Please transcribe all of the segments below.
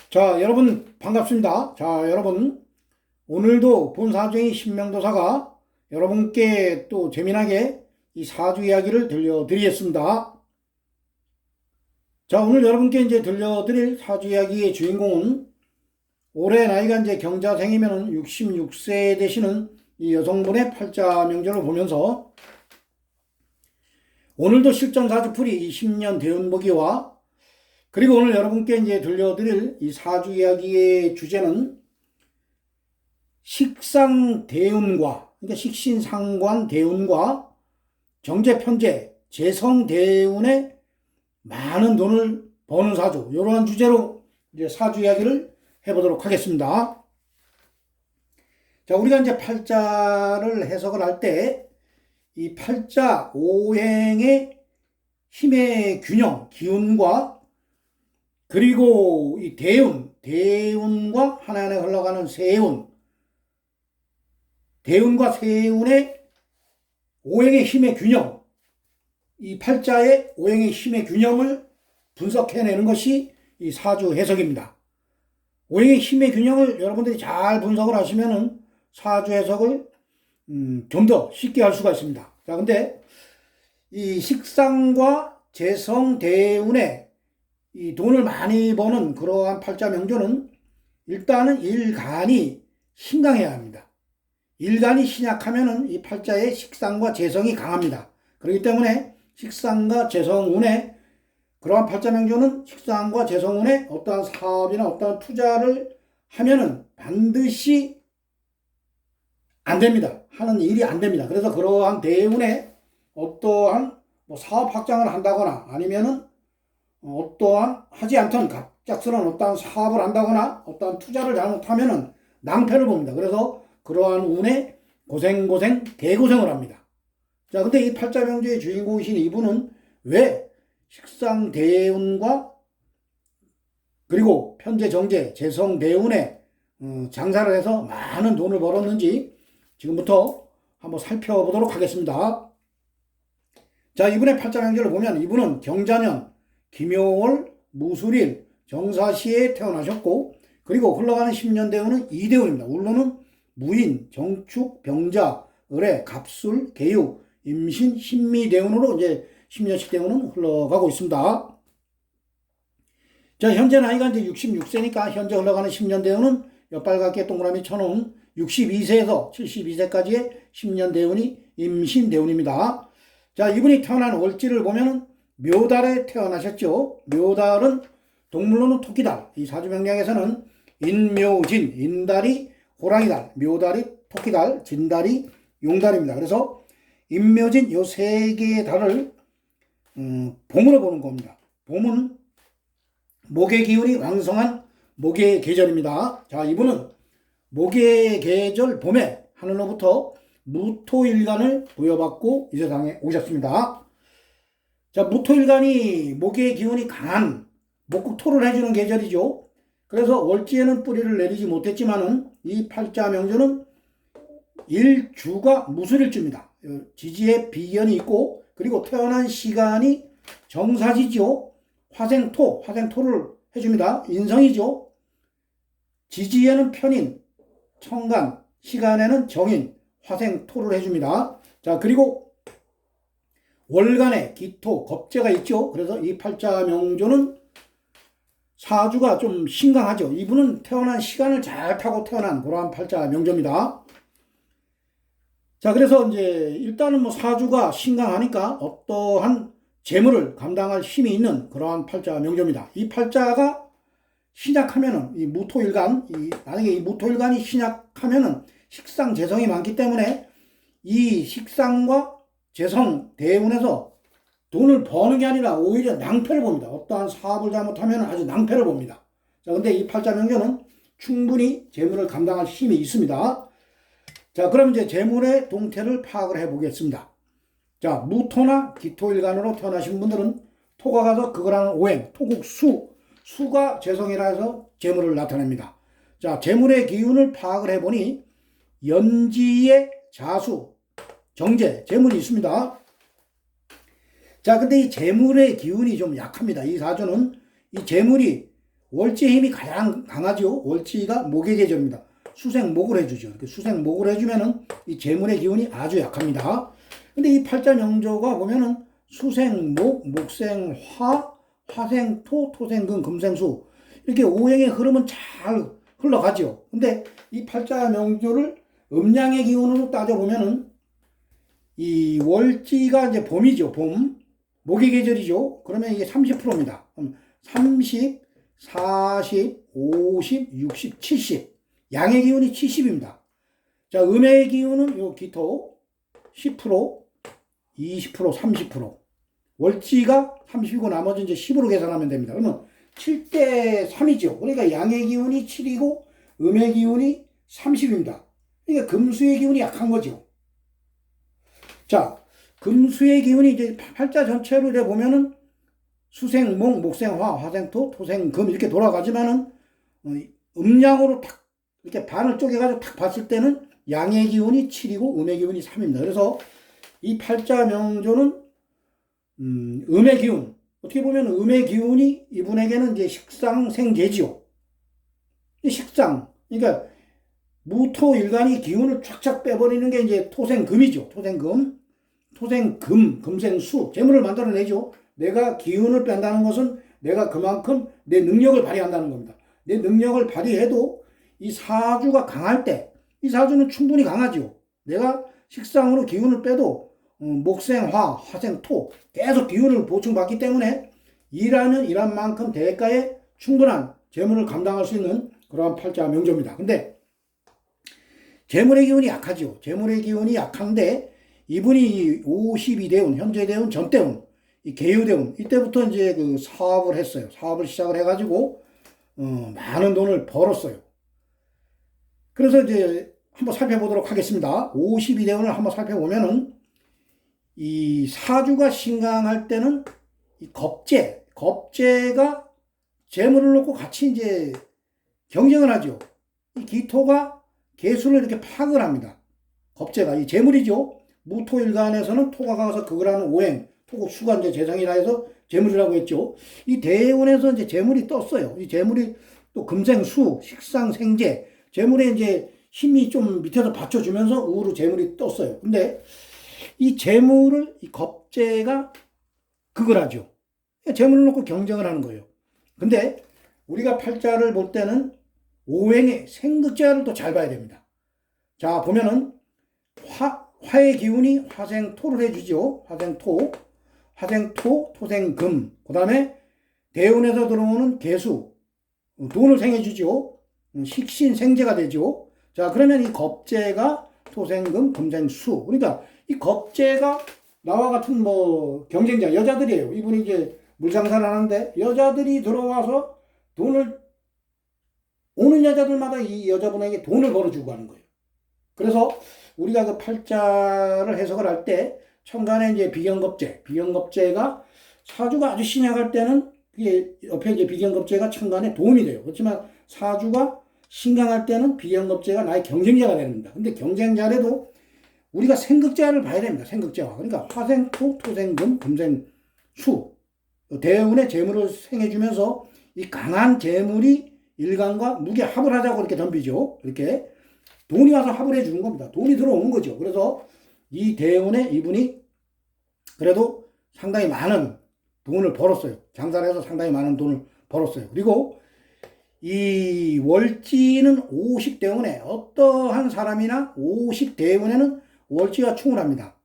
자, 여러분 반갑습니다. 자, 여러분 오늘도 본사주의 신명도사가 여러분께 또 재미나게 이 사주 이야기를 들려드리겠습니다. 자, 오늘 여러분께 이제 들려드릴 사주 이야기의 주인공은 올해 나이가 이제 경자생이면 66세 되시는 이 여성분의 팔자 명절을 보면서 오늘도 실전사주풀이 20년 대운보기와 그리고 오늘 여러분께 이제 들려드릴 이 사주 이야기의 주제는 식상대운과, 그러니까 식신상관대운과 정제편제, 재성대운에 많은 돈을 버는 사주, 이러한 주제로 이제 사주 이야기를 해보도록 하겠습니다. 자, 우리가 이제 팔자를 해석을 할 때 이 팔자 오행의 힘의 균형, 기운과 그리고 이 대운과 하나하나 흘러가는 세운, 대운과 세운의 오행의 힘의 균형, 이 팔자의 오행의 힘의 균형을 분석해내는 것이 이 사주 해석입니다. 오행의 힘의 균형을 여러분들이 잘 분석을 하시면은 사주 해석을 좀 더 쉽게 할 수가 있습니다. 자, 근데 이 식상과 재성, 대운의 이 돈을 많이 버는 그러한 팔자 명조는 일단은 일간이 신강해야 합니다. 일간이 신약하면은 이 팔자의 식상과 재성이 강합니다. 그렇기 때문에 식상과 재성운에 그러한 팔자 명조는 식상과 재성운에 어떠한 사업이나 어떠한 투자를 하면은 반드시 안 됩니다. 하는 일이 안 됩니다. 그래서 그러한 대운에 어떠한 사업 확장을 한다거나 아니면은 어떠한 하지 않던 갑작스러운 어떠한 사업을 한다거나 어떠한 투자를 잘못하면은 낭패를 봅니다. 그래서 그러한 운에 고생 개고생을 합니다. 자, 근데 이 팔자명조의 주인공이신 이분은 왜 식상대운과 그리고 편재 정재 재성대운에 장사를 해서 많은 돈을 벌었는지 지금부터 한번 살펴보도록 하겠습니다. 자, 이분의 팔자명조를 보면 이분은 경자년 김효월, 무술일, 정사시에 태어나셨고 그리고 흘러가는 10년 대운은 이대운입니다. 울로는 무인, 정축, 병자, 을의, 갑술, 개유, 임신, 신미 대운으로 이제 10년씩 대운은 흘러가고 있습니다. 자, 현재 나이가 이제 66세니까 현재 흘러가는 10년 대운은 옆빨갛게 동그라미 쳐놓은 62세에서 72세까지의 10년 대운이 임신 대운입니다. 자, 이분이 태어난 월지를 보면은 묘달에 태어나셨죠. 묘달은 동물로는 토끼달. 이 사주명량에서는 인묘진, 인달이 호랑이달, 묘달이 토끼달, 진달이 용달입니다. 그래서 인묘진 요 세 개의 달을 봄으로 보는 겁니다. 봄은 목의 기운이 왕성한 목의 계절입니다. 자, 이분은 목의 계절 봄에 하늘로부터 무토일간을 부여받고 이 세상에 오셨습니다. 자, 무토일간이 목의 기운이 강한 목국토를 해주는 계절이죠. 그래서 월지에는 뿌리를 내리지 못했지만은 이 팔자 명조는 일주가 무술일주입니다. 지지에 비견이 있고 그리고 태어난 시간이 정사지죠. 화생토를 해줍니다. 인성이죠. 지지에는 편인, 청간, 시간에는 정인, 화생토를 해줍니다. 자, 그리고 월간에 기토, 겁재가 있죠. 그래서 이 팔자 명조는 사주가 좀 신강하죠. 이분은 태어난 시간을 잘 타고 태어난 그러한 팔자 명조입니다. 자, 그래서 이제 일단은 사주가 신강하니까 어떠한 재물을 감당할 힘이 있는 그러한 팔자 명조입니다. 이 팔자가 신약하면은 이 무토일간, 만약에 이 무토일간이 신약하면은 식상 재성이 많기 때문에 이 식상과 재성 대운에서 돈을 버는 게 아니라 오히려 낭패를 봅니다. 어떠한 사업을 잘못하면 아주 낭패를 봅니다. 자, 근데 이 팔자 명조는 충분히 재물을 감당할 힘이 있습니다. 자, 그럼 이제 재물의 동태를 파악을 해 보겠습니다. 자, 무토나 기토일간으로 태어나신 분들은 토가 가서 그거라는 오행, 토국수, 수가 재성이라 해서 재물을 나타냅니다. 자, 재물의 기운을 파악을 해보니 연지의 자수, 정제, 재물이 있습니다. 자, 근데 이 재물의 기운이 좀 약합니다. 이 사주는 이 재물이 월지의 힘이 가장 강하죠. 월지가 목의 계절입니다. 수생목을 해주죠. 이렇게 수생목을 해주면은 이 재물의 기운이 아주 약합니다. 근데 이 팔자 명조가 보면은 수생목, 목생화, 화생토, 토생금, 금생수 이렇게 오행의 흐름은 잘 흘러가죠. 근데 이 팔자 명조를 음양의 기운으로 따져보면은 이 월지가 이제 봄이죠. 봄. 목의 계절이죠. 그러면 이게 30%입니다. 30, 40, 50, 60, 70. 양의 기운이 70입니다. 자, 음의 기운은 요 기토 10%, 20%, 30%. 월지가 30이고 나머지 이제 10으로 계산하면 됩니다. 그러면 7대 3이죠. 그러니까 양의 기운이 7이고 음의 기운이 30입니다. 그러니까 금수의 기운이 약한 거죠. 자, 금수의 기운이 이제 팔자 전체로 이제 보면은 수생목, 목생화, 화생토, 토생금 이렇게 돌아가지만은 음양으로 탁 이렇게 반을 쪼개가지고 탁 봤을 때는 양의 기운이 7이고 음의 기운이 3입니다. 그래서 이 팔자 명조는 음의 기운, 어떻게 보면 음의 기운이 이분에게는 이제 식상생재지요. 식상, 그러니까 무토일간이 기운을 쫙쫙 빼버리는 게 이제 토생금이죠. 토생금, 토생금, 금생수, 재물을 만들어내죠. 내가 기운을 뺀다는 것은 내가 그만큼 내 능력을 발휘한다는 겁니다. 내 능력을 발휘해도 이 사주가 강할 때, 이 사주는 충분히 강하죠. 내가 식상으로 기운을 빼도 목생화, 화생토 계속 기운을 보충받기 때문에 일하면 일한 만큼 대가에 충분한 재물을 감당할 수 있는 그러한 팔자 명조입니다. 근데 재물의 기운이 약하죠. 재물의 기운이 약한데 이분이 52대운, 현재 대운, 전 대운, 이 개유대운 이때부터 이제 그 사업을 했어요. 사업을 시작을 해가지고 많은 돈을 벌었어요. 그래서 이제 한번 살펴보도록 하겠습니다. 52대운을 한번 살펴보면은 이 사주가 신강할 때는 이 겁재가 재물을 놓고 같이 이제 경쟁을 하죠. 이 기토가 개수를 이렇게 파악을 합니다. 겁재가 이 재물이죠. 무토일간에서는 토가 가서 그걸 하는 오행, 토국 수가 이제 재성이라 해서 재물이라고 했죠. 이 대운에서 이제 재물이 떴어요. 이 재물이 또 금생수, 식상생재, 재물에 이제 힘이 좀 밑에서 받쳐주면서 우로 재물이 떴어요. 근데 이 재물을 이 겁재가 그걸 하죠. 재물을 놓고 경쟁을 하는 거예요. 근데 우리가 팔자를 볼 때는 오행의 생극자를 또 잘 봐야 됩니다. 자, 보면은 화의 기운이 화생토를 해주죠. 화생토, 토생금. 그 다음에 대운에서 들어오는 개수, 돈을 생해주죠. 식신생재가 되죠. 자, 그러면 이 겁재가 토생금, 금생수. 그러니까 이 겁재가 나와 같은 뭐 경쟁자, 여자들이에요. 이분이 이제 물장사를 하는데 여자들이 들어와서 돈을, 오는 여자들마다 이 여자분에게 돈을 벌어주고 하는 거예요. 그래서 우리가 그 팔자를 해석을 할 때 천간에 이제 비견겁재가 사주가 아주 신약할 때는 그게 옆에 이제 비견겁재가 천간에 도움이 돼요. 그렇지만 사주가 신강할 때는 비견겁재가 나의 경쟁자가 됩니다. 근데 경쟁자라도 우리가 생극자를 봐야 됩니다. 생극자와. 그러니까 화생토, 토생금, 금생수. 대운의 재물을 생해주면서 이 강한 재물이 일간과 무게 합을 하자고 이렇게 덤비죠. 이렇게 돈이 와서 합을 해주는 겁니다. 돈이 들어오는 거죠. 그래서 이 대운에 이분이 그래도 상당히 많은 돈을 벌었어요. 장사를 해서 상당히 많은 돈을 벌었어요. 그리고 이 월지는 50대운에 어떠한 사람이나 50대운에는 월지가 충을 합니다.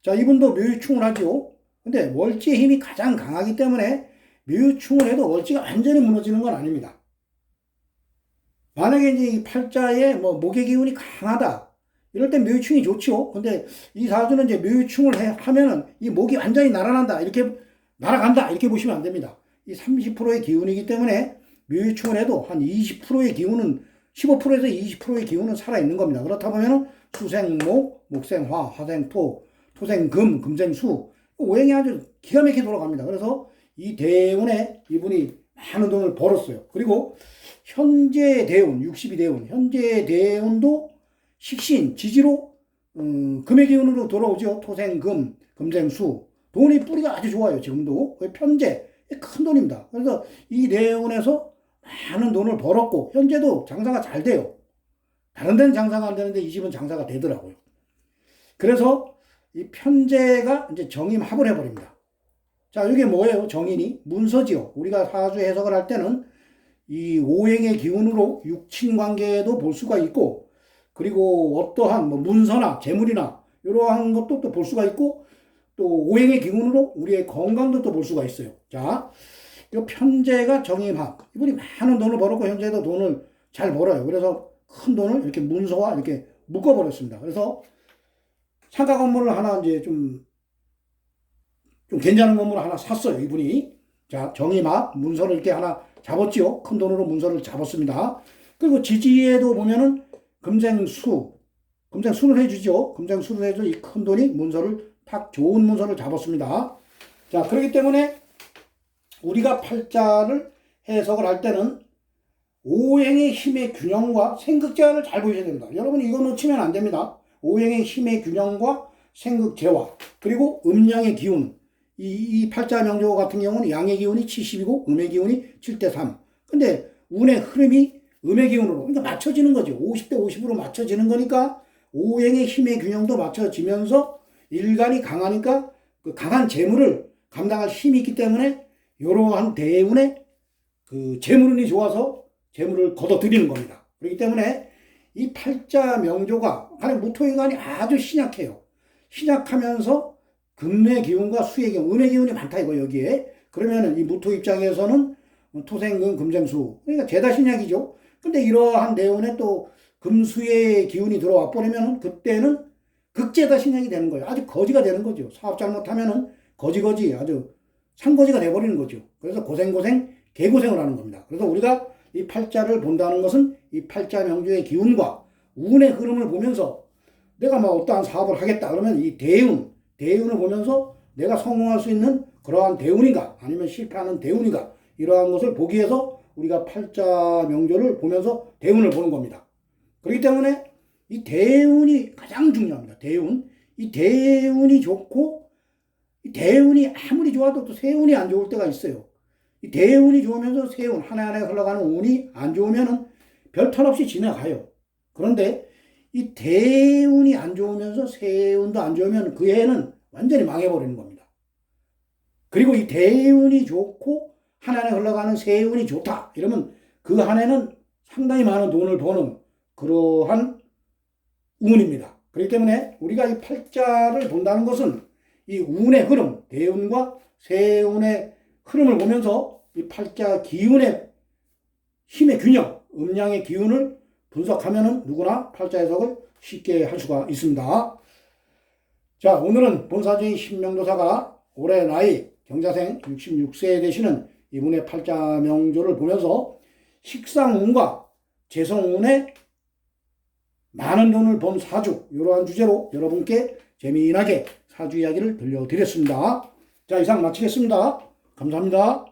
자, 이분도 묘유충을 하죠. 근데 월지의 힘이 가장 강하기 때문에 묘유충을 해도 월지가 완전히 무너지는 건 아닙니다. 만약에 이제 이 팔자에 뭐 목의 기운이 강하다. 이럴 땐 묘유충이 좋죠. 근데 이 사주는 이제 묘유충을 하면은 이 목이 완전히 날아간다. 이렇게 날아간다. 이렇게 보시면 안 됩니다. 이 30%의 기운이기 때문에 묘유충을 해도 한 20%의 기운은 15%에서 20%의 기운은 살아있는 겁니다. 그렇다 보면은 수생목, 목생화, 화생토, 토생금, 금생수 오행이 아주 기가 막히게 돌아갑니다. 그래서 이 대운에 이분이 많은 돈을 벌었어요. 그리고 현재 대운, 62대운, 현재 대운도 식신, 지지로 금의 기운으로 돌아오죠. 토생금, 금생수. 돈이 뿌리가 아주 좋아요. 지금도. 편재, 큰 돈입니다. 그래서 이 대운에서 많은 돈을 벌었고 현재도 장사가 잘 돼요. 다른 데는 장사가 안 되는데 이 집은 장사가 되더라고요. 그래서 이 편제가 이제 정임합을 해버립니다. 자, 이게 뭐예요? 정인이 문서지요. 우리가 사주 해석을 할 때는 이 오행의 기운으로 육친 관계도 볼 수가 있고, 그리고 어떠한 뭐 문서나 재물이나 이러한 것도 또 볼 수가 있고, 또 오행의 기운으로 우리의 건강도 또 볼 수가 있어요. 자, 이 편제가 정임합. 이분이 많은 돈을 벌었고 현재도 돈을 잘 벌어요. 그래서 큰 돈을 이렇게 문서와 이렇게 묶어버렸습니다. 그래서 상가 건물을 하나 이제 좀 괜찮은 건물을 하나 샀어요, 이분이. 자, 정임합 문서를 이렇게 하나 잡았지요. 큰 돈으로 문서를 잡았습니다. 그리고 지지에도 보면은 금생수를 해주죠. 금생수를 해줘 이 큰 돈이 문서를 탁 좋은 문서를 잡았습니다. 자, 그렇기 때문에 우리가 팔자를 해석을 할 때는 오행의 힘의 균형과 생극제화를 잘 보셔야 됩니다. 여러분 이거 놓치면 안 됩니다. 오행의 힘의 균형과 생극제화, 그리고 음양의 기운. 이 팔자 명조 같은 경우는 양의 기운이 70이고 음의 기운이 7대3. 근데 운의 흐름이 음의 기운으로, 그러니까 맞춰지는 거죠. 50대 50으로 맞춰지는 거니까 오행의 힘의 균형도 맞춰지면서 일간이 강하니까 그 강한 재물을 감당할 힘이 있기 때문에 이러한 대운의 그 재물운이 좋아서 재물을 걷어들이는 겁니다. 그렇기 때문에 이 팔자 명조가 간에 무토인간이 아주 신약해요. 신약하면서 금의 기운과 수의 기운, 음의 기운이 많다 이거 여기에. 그러면은 이 무토 입장에서는 토생금 금생수, 그러니까 죄다 신약이죠. 근데 이러한 대운에 또 금수의 기운이 들어와 버리면은 그때는 극죄다 신약이 되는 거예요. 아주 거지가 되는 거죠. 사업 잘못하면은 거지 아주 산거지가 돼버리는 거죠. 그래서 고생 개고생을 하는 겁니다. 그래서 우리가 이 팔자를 본다는 것은 이 팔자 명주의 기운과 운의 흐름을 보면서 내가 뭐 어떠한 사업을 하겠다 그러면 이 대운을 보면서 내가 성공할 수 있는 그러한 대운인가 아니면 실패하는 대운인가 이러한 것을 보기 위해서 우리가 팔자 명조를 보면서 대운을 보는 겁니다. 그렇기 때문에 이 대운이 가장 중요합니다. 이 대운이 좋고 이 대운이 아무리 좋아도 또 세운이 안 좋을 때가 있어요. 이 대운이 좋으면서 세운 하나하나 흘러가는 운이 안 좋으면은 별탈 없이 지나가요. 그런데 이 대운이 안 좋으면서 세운도 안 좋으면 그 해는 완전히 망해버리는 겁니다. 그리고 이 대운이 좋고 한 해에 흘러가는 세운이 좋다 이러면 그 한 해는 상당히 많은 돈을 버는 그러한 운입니다. 그렇기 때문에 우리가 이 팔자를 본다는 것은 이 운의 흐름, 대운과 세운의 흐름을 보면서 이 팔자 기운의 힘의 균형, 음양의 기운을 분석하면은 누구나 팔자 해석을 쉽게 할 수가 있습니다. 자, 오늘은 본사주의 신명도사가 올해 나이 경자생 66세 되시는 이분의 팔자 명조를 보면서 식상운과 재성운의 많은 돈을 번 사주, 이러한 주제로 여러분께 재미나게 사주 이야기를 들려드렸습니다. 자, 이상 마치겠습니다. 감사합니다.